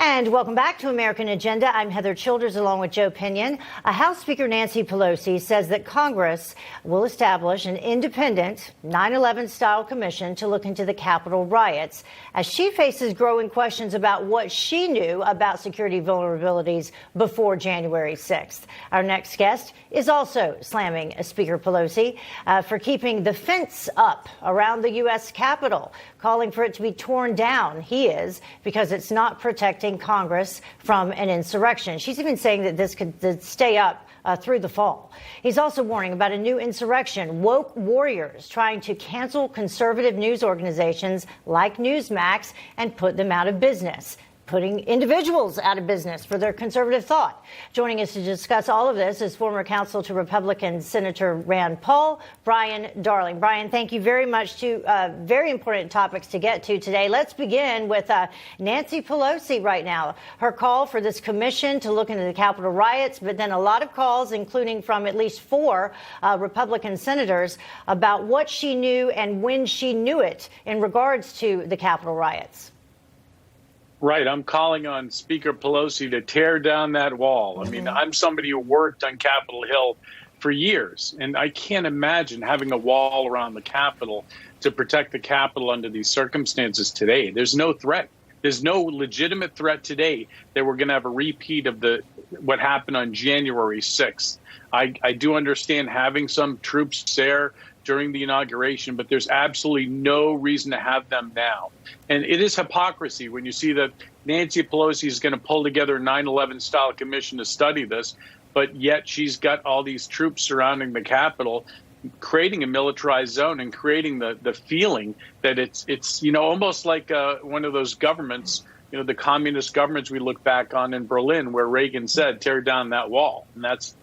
And welcome back to American Agenda. I'm Heather Childers along with Joe Pinion. House Speaker Nancy Pelosi says that Congress will establish an independent 9/11-style commission to look into the Capitol riots as she faces growing questions about what she knew about security vulnerabilities before January 6th. Our next guest is also slamming Speaker Pelosi for keeping the fence up around the U.S. Capitol, calling for it to be torn down. He is, because it's not protecting Congress from an insurrection. She's even saying that this could stay up through the fall. He's also warning about a new insurrection, woke warriors trying to cancel conservative news organizations like Newsmax and put them out of business, putting individuals out of business for their conservative thought. Joining us to discuss all of this is former counsel to Republican Senator Rand Paul, Brian Darling. Brian, thank you very much. Two very important topics to get to today. Let's begin with Nancy Pelosi right now. Her call for this commission to look into the Capitol riots, but then a lot of calls, including from at least four Republican senators, about what she knew and when she knew it in regards to the Capitol riots. Right. I'm calling on Speaker Pelosi to tear down that wall. I mean, I'm somebody who worked on Capitol Hill for years, and I can't imagine having a wall around the Capitol to protect the Capitol under these circumstances today. There's no threat. There's no legitimate threat today that we're going to have a repeat of what happened on January 6th. I do understand having some troops there during the inauguration, but there's absolutely no reason to have them now. And it is hypocrisy when you see that Nancy Pelosi is going to pull together a 9/11 style commission to study this, but yet she's got all these troops surrounding the Capitol, creating a militarized zone and creating the feeling that it's almost like one of those governments, the communist governments we look back on in Berlin, where Reagan said, tear down that wall. And that's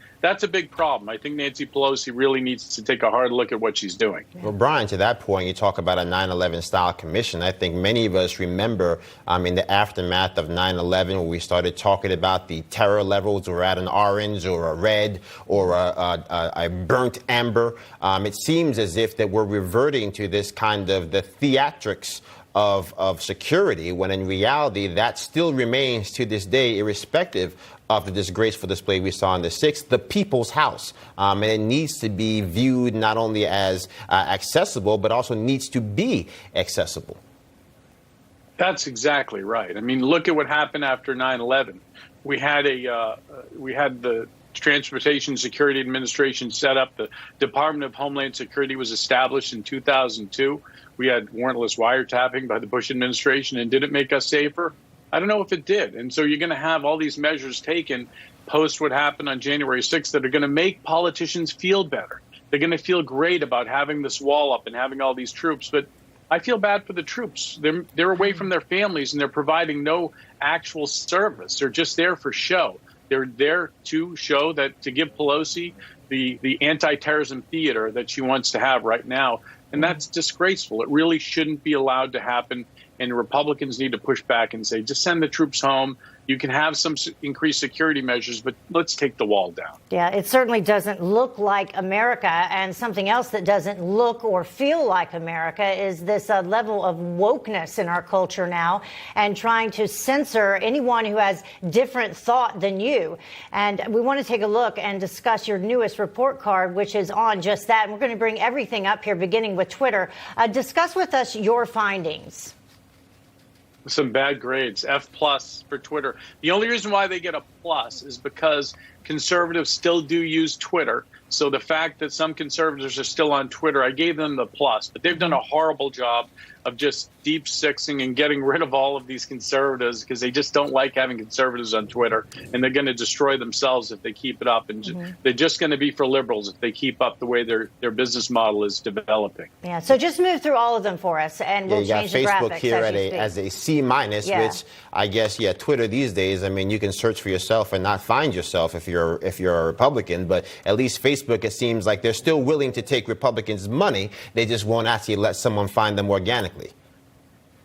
a big problem. I think Nancy Pelosi really needs to take a hard look at what she's doing. Well, Brian, to that point, you talk about a 9/11 style commission. I think many of us remember in the aftermath of 9/11 when we started talking about the terror levels were at an orange or a red or a burnt amber. It seems as if that we're reverting to this kind of the theatrics of security, when in reality that still remains to this day, irrespective of the disgraceful display we saw on the 6th, the people's house. And it needs to be viewed not only as accessible, but also needs to be accessible. That's exactly right. I mean, look at what happened after 9/11. We had the Transportation Security Administration set up. The Department of Homeland Security was established in 2002. We had warrantless wiretapping by the Bush administration. And did it make us safer? I don't know if it did. And so you're going to have all these measures taken post what happened on January 6th that are going to make politicians feel better. They're going to feel great about having this wall up and having all these troops. But I feel bad for the troops. They're away from their families and they're providing no actual service. They're just there for show. They're there to show that, to give Pelosi the anti-terrorism theater that she wants to have right now. And that's disgraceful. It really shouldn't be allowed to happen. And Republicans need to push back and say, just send the troops home. You can have some increased security measures, but let's take the wall down. Yeah, it certainly doesn't look like America. And something else that doesn't look or feel like America is this level of wokeness in our culture now and trying to censor anyone who has different thought than you. And we want to take a look and discuss your newest report card, which is on just that. And we're going to bring everything up here, beginning with Twitter. Discuss with us your findings. Some bad grades, F+ for Twitter. The only reason why they get a plus is because conservatives still do use Twitter. So the fact that some conservatives are still on Twitter, I gave them the plus. But they've done a horrible job of just deep sixing and getting rid of all of these conservatives because they just don't like having conservatives on Twitter. And they're going to destroy themselves if they keep it up. And they're just going to be for liberals if they keep up the way their business model is developing. Yeah, so just move through all of them for us and we'll change the graphics. You got Facebook here as a C-, which I guess, Twitter these days, I mean, you can search for yourself and not find yourself if you're a Republican. But at least Facebook, it seems like they're still willing to take Republicans' money. They just won't actually let someone find them organically.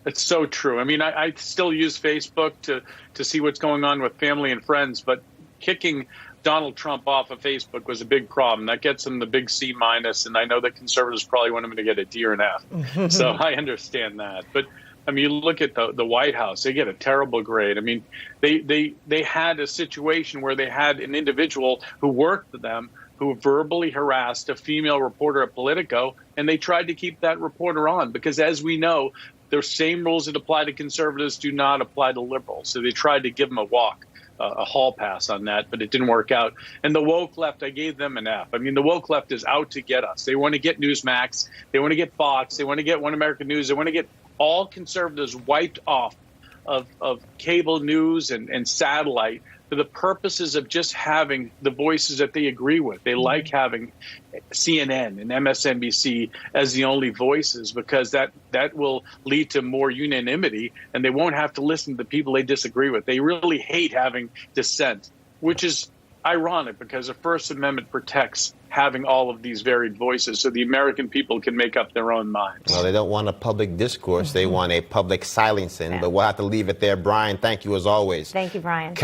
It's so true. I mean, I still use Facebook to see what's going on with family and friends, but kicking Donald Trump off of Facebook was a big problem. That gets him the big C-, and I know that conservatives probably want him to get a D or an F. So I understand that. But I mean, you look at the White House; they get a terrible grade. I mean, they had a situation where they had an individual who worked for them who verbally harassed a female reporter at Politico, and they tried to keep that reporter on because, as we know, the same rules that apply to conservatives do not apply to liberals. So they tried to give them a hall pass on that, but it didn't work out. And the woke left, I gave them an F. I mean, the woke left is out to get us. They want to get Newsmax. They want to get Fox. They want to get One American News. They want to get all conservatives wiped off of cable news and satellite for the purposes of just having the voices that they agree with. They like having CNN and MSNBC as the only voices because that will lead to more unanimity, and they won't have to listen to the people they disagree with. They really hate having dissent, which is ironic because the First Amendment protects having all of these varied voices so the American people can make up their own minds. Well, they don't want a public discourse. They want a public silencing, but we'll have to leave it there. Brian, thank you as always. Thank you, Brian.